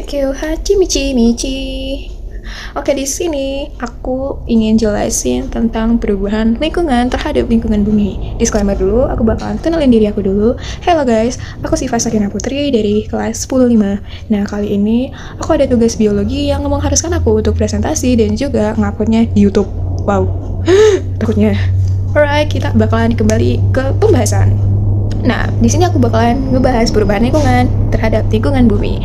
Thank you, Hachimichi Michi. Oke, di sini aku ingin jelasin tentang perubahan lingkungan terhadap lingkungan bumi. Disclaimer dulu, aku bakalan kenalin diri aku dulu. Hello guys, aku Siva Sakina Putri dari kelas 105. Nah, kali ini aku ada tugas biologi yang mengharuskan aku untuk presentasi dan juga nguploadnya di YouTube. Wow, takutnya. Alright, kita bakalan kembali ke pembahasan. Nah, di sini aku bakalan ngebahas perubahan lingkungan terhadap lingkungan bumi.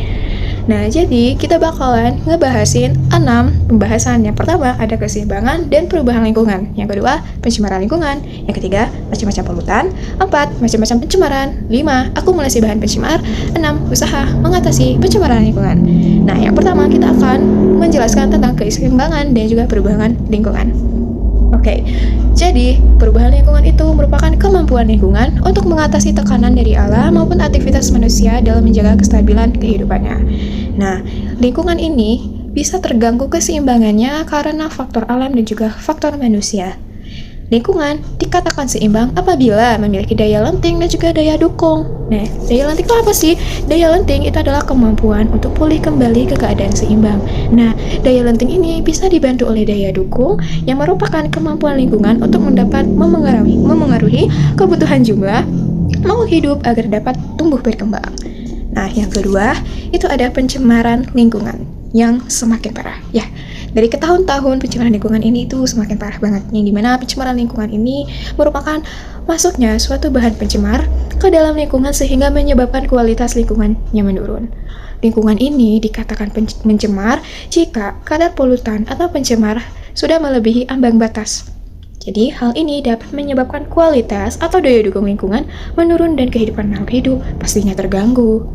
Nah, jadi kita bakalan ngebahasin 6 pembahasan. Yang pertama ada keseimbangan dan perubahan lingkungan. Yang kedua, pencemaran lingkungan. Yang ketiga, macam-macam polutan. 4, macam-macam pencemaran. 5, akumulasi bahan pencemar. 6, usaha mengatasi pencemaran lingkungan. Nah, yang pertama kita akan menjelaskan tentang keseimbangan dan juga perubahan lingkungan. Oke, jadi perubahan lingkungan itu merupakan kemampuan lingkungan untuk mengatasi tekanan dari alam maupun aktivitas manusia dalam menjaga kestabilan kehidupannya. Nah, lingkungan ini bisa terganggu keseimbangannya karena faktor alam dan juga faktor manusia. Lingkungan dikatakan seimbang apabila memiliki daya lenting dan juga daya dukung. Nah, daya lenting itu apa sih? Daya lenting itu adalah kemampuan untuk pulih kembali ke keadaan seimbang. Nah, daya lenting ini bisa dibantu oleh daya dukung yang merupakan kemampuan lingkungan untuk memengaruhi kebutuhan jumlah makhluk hidup agar dapat tumbuh berkembang. Nah, yang kedua, itu ada pencemaran lingkungan yang semakin parah. Ya, dari ke tahun-tahun pencemaran lingkungan ini itu semakin parah banget. Yang dimana pencemaran lingkungan ini merupakan masuknya suatu bahan pencemar ke dalam lingkungan sehingga menyebabkan kualitas lingkungannya menurun. Lingkungan ini dikatakan mencemar jika kadar polutan atau pencemar sudah melebihi ambang batas. Jadi, hal ini dapat menyebabkan kualitas atau daya dukung lingkungan menurun dan kehidupan makhluk hidup pastinya terganggu.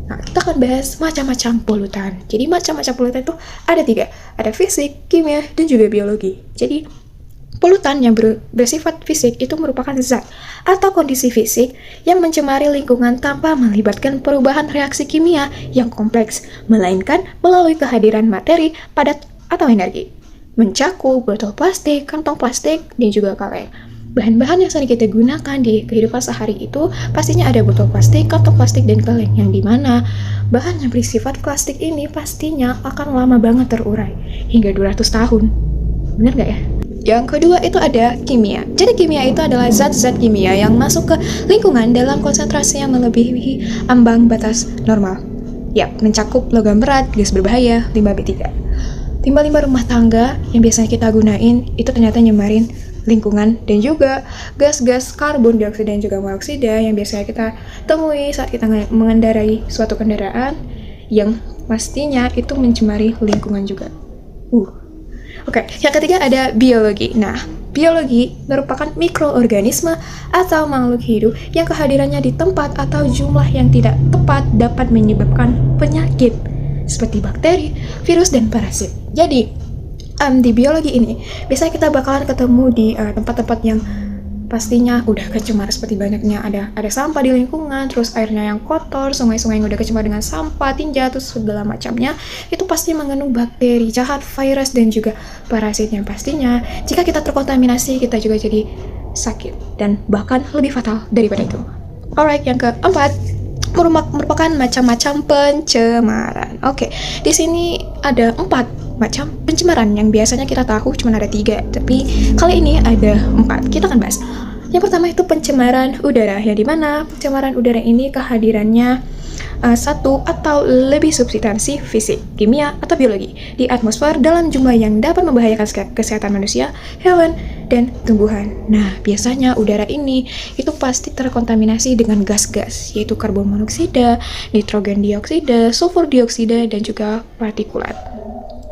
Nah, kita akan bahas macam-macam polutan. Jadi, macam-macam polutan itu ada 3. Ada fisik, kimia, dan juga biologi. Jadi, polutan yang bersifat fisik itu merupakan zat atau kondisi fisik yang mencemari lingkungan tanpa melibatkan perubahan reaksi kimia yang kompleks, melainkan melalui kehadiran materi padat atau energi. Mencakup botol plastik, kantong plastik, dan juga kaleng. Bahan-bahan yang sering kita gunakan di kehidupan sehari itu pastinya ada botol plastik, kantong plastik, dan kaleng, yang dimana bahan yang bersifat plastik ini pastinya akan lama banget terurai, hingga 200 tahun. Bener nggak ya? Yang kedua itu ada kimia. Jadi kimia itu adalah zat-zat kimia yang masuk ke lingkungan dalam konsentrasi yang melebihi ambang batas normal. Ya, mencakup logam berat, gas berbahaya, limbah B3. Limbah-limbah rumah tangga yang biasanya kita gunain itu ternyata nyemarin lingkungan, dan juga gas-gas karbon dioksida dan juga monoksida yang biasanya kita temui saat kita mengendarai suatu kendaraan yang pastinya itu mencemari lingkungan juga. Oke, yang ketiga ada biologi. Nah, biologi merupakan mikroorganisme atau makhluk hidup yang kehadirannya di tempat atau jumlah yang tidak tepat dapat menyebabkan penyakit seperti bakteri, virus, dan parasit. Jadi, di biologi ini biasanya kita bakalan ketemu di tempat-tempat yang pastinya udah kecemar seperti banyaknya ada sampah di lingkungan, terus airnya yang kotor, sungai-sungai yang udah kecemar dengan sampah, tinja, terus segala macamnya itu pasti mengandung bakteri jahat, virus, dan juga parasit yang pastinya jika kita terkontaminasi kita juga jadi sakit dan bahkan lebih fatal daripada itu. Alright, yang keempat merupakan macam-macam pencemaran. Oke, di sini ada 4 macam pencemaran yang biasanya kita tahu cuma ada 3, tapi kali ini ada 4. Kita akan bahas. Yang pertama itu pencemaran udara, yang dimana pencemaran udara ini kehadirannya satu atau lebih substansi fisik, kimia, atau biologi di atmosfer dalam jumlah yang dapat membahayakan kesehatan manusia, hewan, dan tumbuhan. Nah, biasanya udara ini itu pasti terkontaminasi dengan gas-gas, yaitu karbon monoksida, nitrogen dioksida, sulfur dioksida, dan juga partikulat.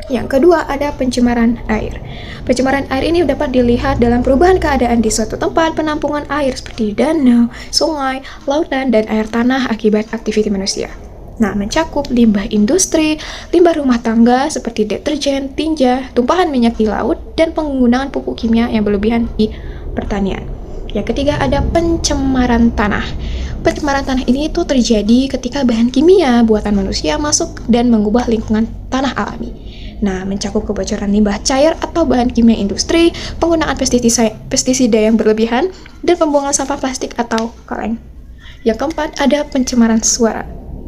Yang kedua ada pencemaran air. Pencemaran air ini dapat dilihat dalam perubahan keadaan di suatu tempat penampungan air seperti danau, sungai, lautan, dan air tanah akibat aktivitas manusia. Nah, mencakup limbah industri, limbah rumah tangga seperti deterjen, tinja, tumpahan minyak di laut, dan penggunaan pupuk kimia yang berlebihan di pertanian. Yang ketiga ada pencemaran tanah. Pencemaran tanah ini itu terjadi ketika bahan kimia buatan manusia masuk dan mengubah lingkungan tanah alami. Nah, mencakup kebocoran limbah cair atau bahan kimia industri, penggunaan pestisida yang berlebihan, dan pembuangan sampah plastik atau kaleng. Yang keempat, ada pencemaran suara.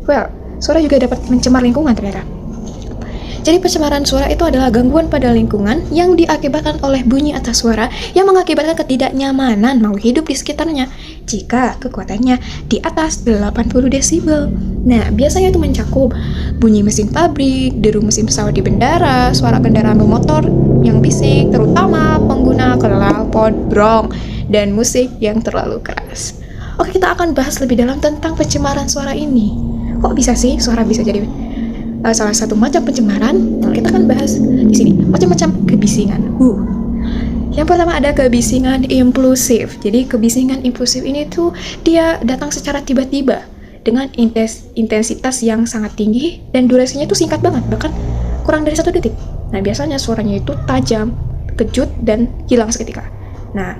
Well, suara juga dapat mencemar lingkungan ternyata. Jadi pencemaran suara itu adalah gangguan pada lingkungan yang diakibatkan oleh bunyi atau suara yang mengakibatkan ketidaknyamanan makhluk hidup di sekitarnya jika kekuatannya di atas 80 desibel. Nah, biasanya itu mencakup bunyi mesin pabrik, deru mesin pesawat di bandara, suara kendaraan bermotor yang bising, terutama pengguna knalpot brong, dan musik yang terlalu keras. Oke, kita akan bahas lebih dalam tentang pencemaran suara ini. Kok bisa sih suara bisa jadi salah satu macam pencemaran? Nah, kita akan bahas di sini macam-macam kebisingan. Yang pertama ada kebisingan impulsif. Jadi kebisingan impulsif ini tuh dia datang secara tiba-tiba dengan intensitas yang sangat tinggi dan durasinya itu singkat banget, bahkan kurang dari 1 detik. Nah, biasanya suaranya itu tajam, kejut, dan hilang seketika. Nah,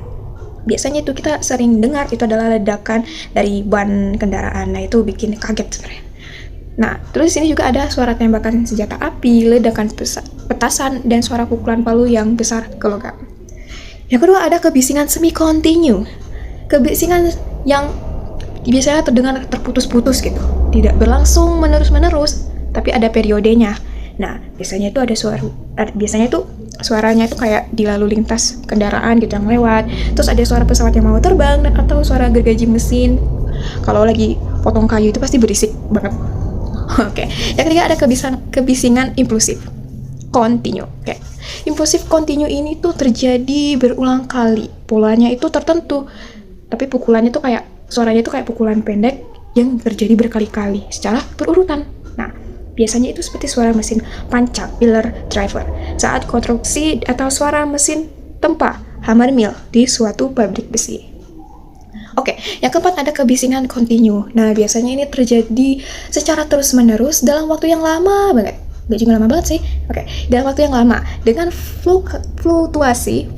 biasanya itu kita sering dengar itu adalah ledakan dari ban kendaraan. Nah, itu bikin kaget sebenarnya. Nah, terus di sini juga ada suara tembakan senjata api, ledakan petasan, dan suara pukulan palu yang besar ke logam. Yang kedua ada kebisingan semi-kontinu. Kebisingan yang biasanya terdengar terputus-putus gitu, tidak berlangsung menerus-menerus, tapi ada periodenya. Nah, biasanya itu suaranya itu kayak di lalu lintas kendaraan gitu yang lewat. Terus ada suara pesawat yang mau terbang atau suara gergaji mesin. Kalau lagi potong kayu itu pasti berisik banget. Oke, yang ketiga ada kebisingan impulsif kontinu. Oke, impulsif kontinu ini tuh terjadi berulang kali. Polanya itu tertentu, tapi pukulannya tuh suaranya tuh kayak pukulan pendek yang terjadi berkali-kali secara berurutan. Nah, biasanya itu seperti suara mesin panca, pillar driver saat konstruksi atau suara mesin tempa, hammer mill di suatu pabrik besi. Oke, yang keempat ada kebisingan kontinu. Nah, biasanya ini terjadi secara terus-menerus dalam waktu yang lama banget. Nggak juga lama banget sih. Oke, dalam waktu yang lama dengan fluktuasi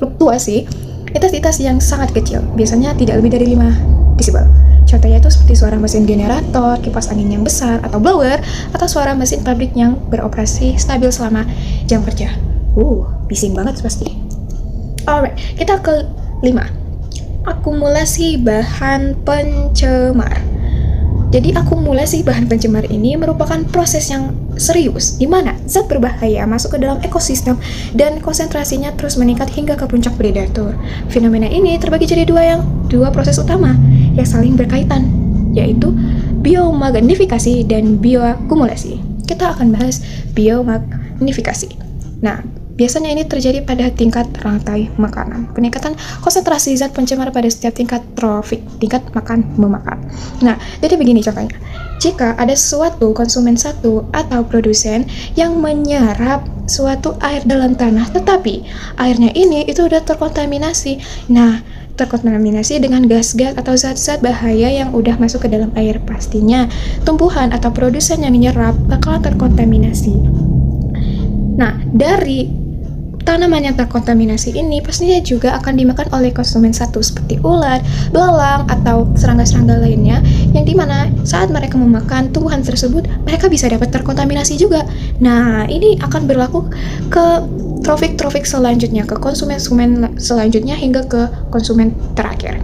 intensitas yang sangat kecil. Biasanya tidak lebih dari 5 desibel. Contohnya itu seperti suara mesin generator, kipas angin yang besar atau blower, atau suara mesin pabrik yang beroperasi stabil selama jam kerja. Bising banget pasti. Alright, kita ke 5. Akumulasi bahan pencemar. Jadi akumulasi bahan pencemar ini merupakan proses yang serius di mana zat berbahaya masuk ke dalam ekosistem dan konsentrasinya terus meningkat hingga ke puncak predator. Fenomena ini terbagi jadi dua proses utama yang saling berkaitan, yaitu biomagnifikasi dan bioakumulasi. Kita akan bahas biomagnifikasi. Nah, biasanya ini terjadi pada tingkat rantai makanan. Peningkatan konsentrasi zat pencemar pada setiap tingkat trofik, tingkat makan memakan. Nah, jadi begini contohnya. Jika ada suatu konsumen satu atau produsen yang menyerap suatu air dalam tanah, tetapi airnya ini itu udah terkontaminasi. Nah, terkontaminasi dengan gas-gas atau zat-zat bahaya yang udah masuk ke dalam air, pastinya tumbuhan atau produsen yang menyerap bakalan terkontaminasi. Nah, dari tanaman yang terkontaminasi ini pastinya juga akan dimakan oleh konsumen satu seperti ulat, belalang, atau serangga-serangga lainnya yang dimana saat mereka memakan tumbuhan tersebut mereka bisa dapat terkontaminasi juga. Nah, ini akan berlaku ke trofik selanjutnya, ke konsumen selanjutnya hingga ke konsumen terakhir.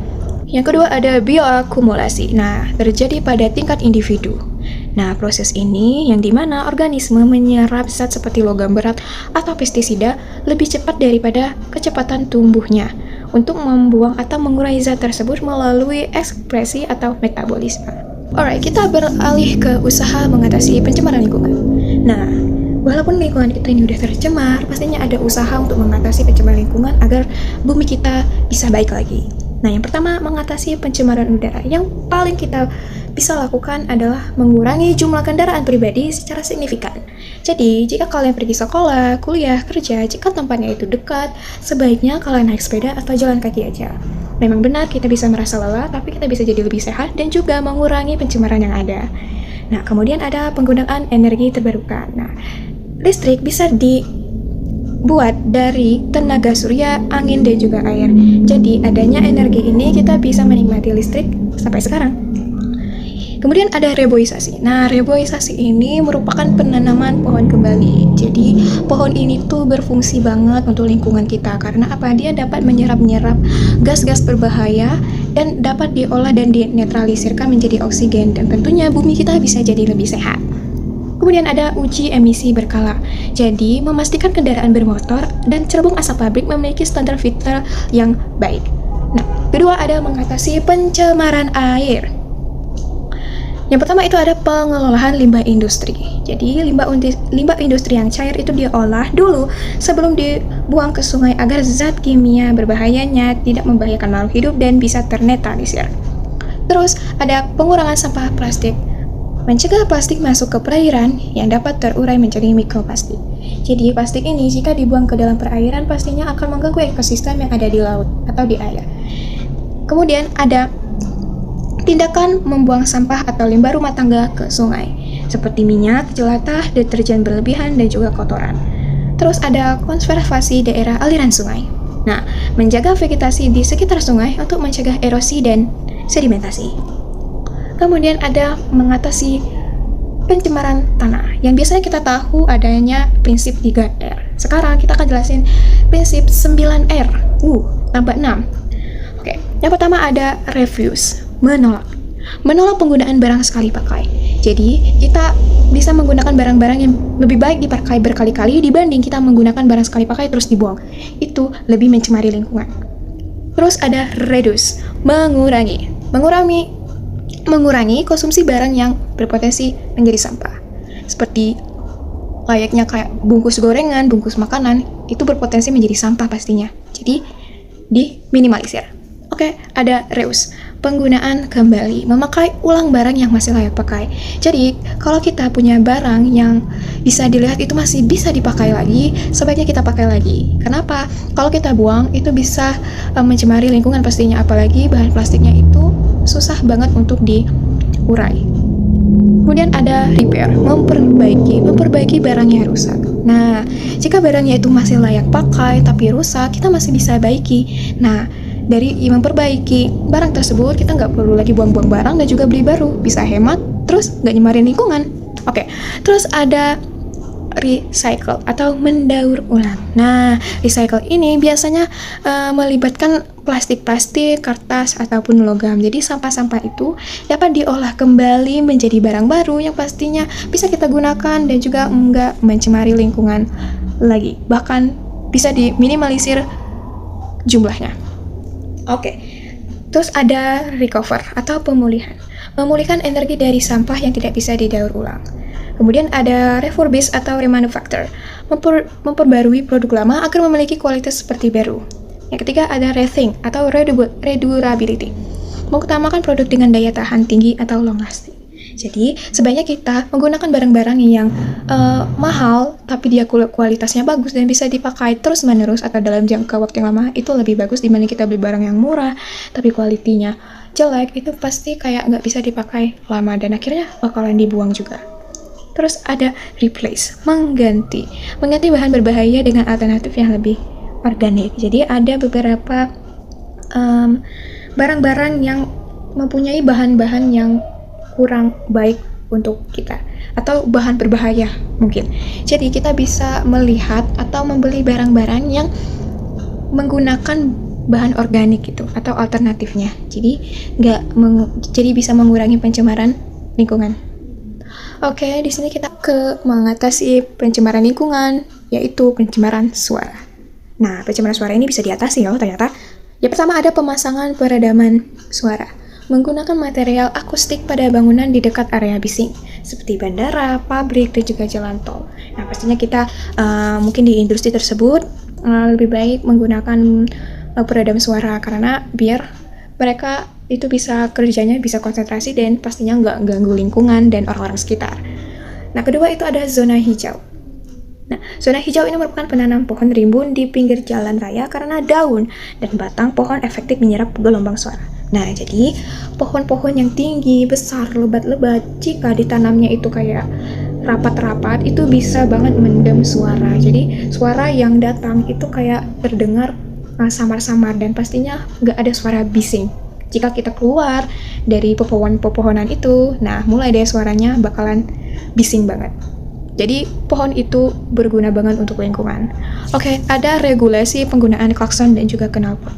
Yang kedua ada bioakumulasi. Nah, terjadi pada tingkat individu. Nah, proses ini yang dimana organisme menyerap zat seperti logam berat atau pestisida lebih cepat daripada kecepatan tumbuhnya untuk membuang atau mengurai zat tersebut melalui ekspresi atau metabolisme. Alright, kita beralih ke usaha mengatasi pencemaran lingkungan. Nah, walaupun lingkungan kita ini udah tercemar, pastinya ada usaha untuk mengatasi pencemaran lingkungan agar bumi kita bisa baik lagi. Nah, yang pertama, mengatasi pencemaran udara. Yang paling kita bisa lakukan adalah mengurangi jumlah kendaraan pribadi secara signifikan. Jadi, jika kalian pergi sekolah, kuliah, kerja, jika tempatnya itu dekat, sebaiknya kalian naik sepeda atau jalan kaki aja. Memang benar kita bisa merasa lelah, tapi kita bisa jadi lebih sehat dan juga mengurangi pencemaran yang ada. Nah, kemudian ada penggunaan energi terbarukan. Nah, listrik bisa dibuat dari tenaga surya, angin, dan juga air. Jadi, adanya energi ini kita bisa menikmati listrik sampai sekarang. Kemudian ada reboisasi. Nah, reboisasi ini merupakan penanaman pohon kembali. Jadi, pohon ini tuh berfungsi banget untuk lingkungan kita. Karena apa? Dia dapat menyerap gas-gas berbahaya dan dapat diolah dan dinetralisirkan menjadi oksigen. Dan tentunya bumi kita bisa jadi lebih sehat. Kemudian ada uji emisi berkala. Jadi, memastikan kendaraan bermotor dan cerobong asap pabrik memiliki standar vital yang baik. Nah, kedua ada mengatasi pencemaran air. Yang pertama itu ada pengelolaan limbah industri. Jadi limbah industri yang cair itu diolah dulu sebelum dibuang ke sungai agar zat kimia berbahayanya tidak membahayakan makhluk hidup dan bisa ternetralisir. Terus ada pengurangan sampah plastik. Mencegah plastik masuk ke perairan yang dapat terurai menjadi mikroplastik. Jadi plastik ini jika dibuang ke dalam perairan pastinya akan mengganggu ekosistem yang ada di laut atau di air. Kemudian ada tindakan membuang sampah atau limbah rumah tangga ke sungai, seperti minyak, jelatah, deterjen berlebihan, dan juga kotoran. Terus ada konservasi daerah aliran sungai. Nah, menjaga vegetasi di sekitar sungai untuk mencegah erosi dan sedimentasi. Kemudian ada mengatasi pencemaran tanah, yang biasanya kita tahu adanya prinsip 3R. Sekarang kita akan jelasin prinsip 9R. Tambah 6. Oke, yang pertama ada refuse. Menolak penggunaan barang sekali pakai. Jadi, kita bisa menggunakan barang-barang yang lebih baik dipakai berkali-kali dibanding kita menggunakan barang sekali pakai terus dibuang. Itu lebih mencemari lingkungan. Terus ada reduce, mengurangi konsumsi barang yang berpotensi menjadi sampah. Seperti layaknya kayak bungkus gorengan, bungkus makanan, itu berpotensi menjadi sampah pastinya. Jadi, diminimalisir. Oke, ada reuse, penggunaan kembali, memakai ulang barang yang masih layak pakai. Jadi, kalau kita punya barang yang bisa dilihat itu masih bisa dipakai lagi, sebaiknya kita pakai lagi. Kenapa? Kalau kita buang, itu bisa mencemari lingkungan pastinya, apalagi bahan plastiknya itu susah banget untuk diurai. Kemudian ada repair, memperbaiki barang yang rusak. Nah, jika barangnya itu masih layak pakai tapi rusak, kita masih bisa baiki. Nah, dari memperbaiki barang tersebut, kita nggak perlu lagi buang-buang barang dan juga beli baru. Bisa hemat, terus nggak nyemarin lingkungan. Oke, terus ada recycle atau mendaur ulang. Nah, recycle ini biasanya melibatkan plastik-plastik, kertas, ataupun logam. Jadi sampah-sampah itu dapat diolah kembali menjadi barang baru yang pastinya bisa kita gunakan dan juga nggak mencemari lingkungan lagi. Bahkan bisa diminimalisir jumlahnya. Oke, terus ada recover atau pemulihan. Memulihkan energi dari sampah yang tidak bisa didaur ulang. Kemudian ada refurbish atau remanufacture, memperbarui produk lama agar memiliki kualitas seperti baru. Yang ketiga ada rethink atau redurability, mengutamakan produk dengan daya tahan tinggi atau long lasting. Jadi sebaiknya kita menggunakan barang-barang yang mahal tapi dia kualitasnya bagus dan bisa dipakai terus-menerus atau dalam jangka waktu yang lama, itu lebih bagus dibanding kita beli barang yang murah tapi kualitinya jelek. Itu pasti kayak nggak bisa dipakai lama dan akhirnya bakalan dibuang juga. Terus ada replace, mengganti bahan berbahaya dengan alternatif yang lebih organik. Jadi ada beberapa barang-barang yang mempunyai bahan-bahan yang kurang baik untuk kita atau bahan berbahaya mungkin. Jadi kita bisa melihat atau membeli barang-barang yang menggunakan bahan organik gitu atau alternatifnya. Jadi jadi bisa mengurangi pencemaran lingkungan. Oke, di sini kita ke mengatasi pencemaran lingkungan, yaitu pencemaran suara. Nah, pencemaran suara ini bisa diatasi loh ternyata. Yang pertama ada pemasangan peredaman suara. Menggunakan material akustik pada bangunan di dekat area bising, seperti bandara, pabrik, dan juga jalan tol. Nah, pastinya kita mungkin di industri tersebut lebih baik menggunakan peredam suara, karena biar mereka itu bisa kerjanya bisa konsentrasi dan pastinya nggak ganggu lingkungan dan orang-orang sekitar. Nah, kedua itu ada zona hijau. Nah, zona hijau ini merupakan penanam pohon rimbun di pinggir jalan raya karena daun dan batang pohon efektif menyerap gelombang suara. Nah, jadi pohon-pohon yang tinggi, besar, lebat-lebat, jika ditanamnya itu kayak rapat-rapat, itu bisa banget mendem suara. Jadi suara yang datang itu kayak terdengar samar-samar dan pastinya nggak ada suara bising. Jika kita keluar dari pepohonan itu, nah mulai deh suaranya bakalan bising banget. Jadi pohon itu berguna banget untuk lingkungan. Oke, ada regulasi penggunaan klakson dan juga knalpot.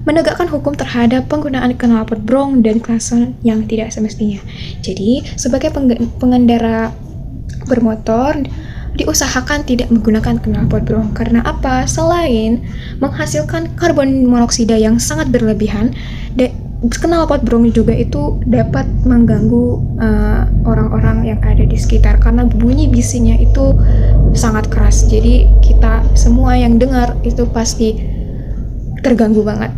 Menegakkan hukum terhadap penggunaan knalpot brong dan klakson yang tidak semestinya. Jadi sebagai pengendara bermotor diusahakan tidak menggunakan knalpot bro. Karena apa? Selain menghasilkan karbon monoksida yang sangat berlebihan, knalpot bro juga itu dapat mengganggu orang-orang yang ada di sekitar karena bunyi bisinya itu sangat keras. Jadi kita semua yang dengar itu pasti terganggu banget.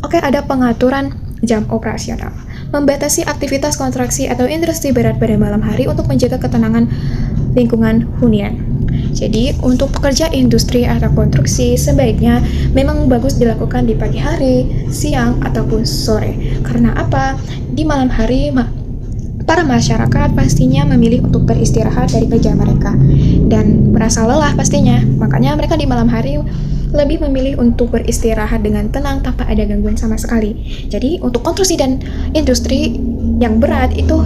Oke, ada pengaturan jam operasional. Membatasi aktivitas konstruksi atau industri berat pada malam hari untuk menjaga ketenangan lingkungan hunian. Jadi untuk pekerja industri atau konstruksi sebaiknya memang bagus dilakukan di pagi hari, siang, ataupun sore. Karena apa? Di malam hari para masyarakat pastinya memilih untuk beristirahat dari kerja mereka dan merasa lelah pastinya. Makanya mereka di malam hari lebih memilih untuk beristirahat dengan tenang tanpa ada gangguan sama sekali. Jadi untuk konstruksi dan industri yang berat itu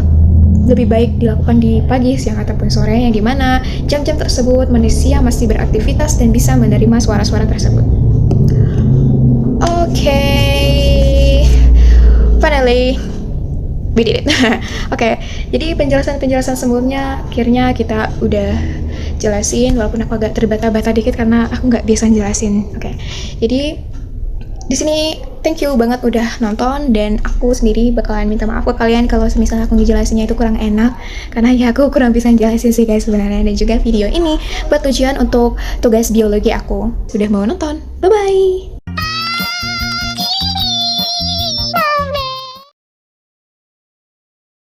lebih baik dilakukan di pagi, siang, ataupun sore, yang dimana jam-jam tersebut manusia masih beraktivitas dan bisa menerima suara-suara tersebut. Oke, finally we did it. Oke, jadi penjelasan sebelumnya akhirnya kita udah jelasin, walaupun aku agak terbata-bata dikit karena aku nggak biasa jelasin. Oke, jadi di sini thank you banget udah nonton, dan aku sendiri bakalan minta maaf ke kalian kalau misalnya aku ngejelasinnya itu kurang enak, karena ya aku kurang bisa jelasin sih guys sebenarnya. Dan juga video ini buat tujuan untuk tugas biologi aku. Sudah mau nonton, bye bye.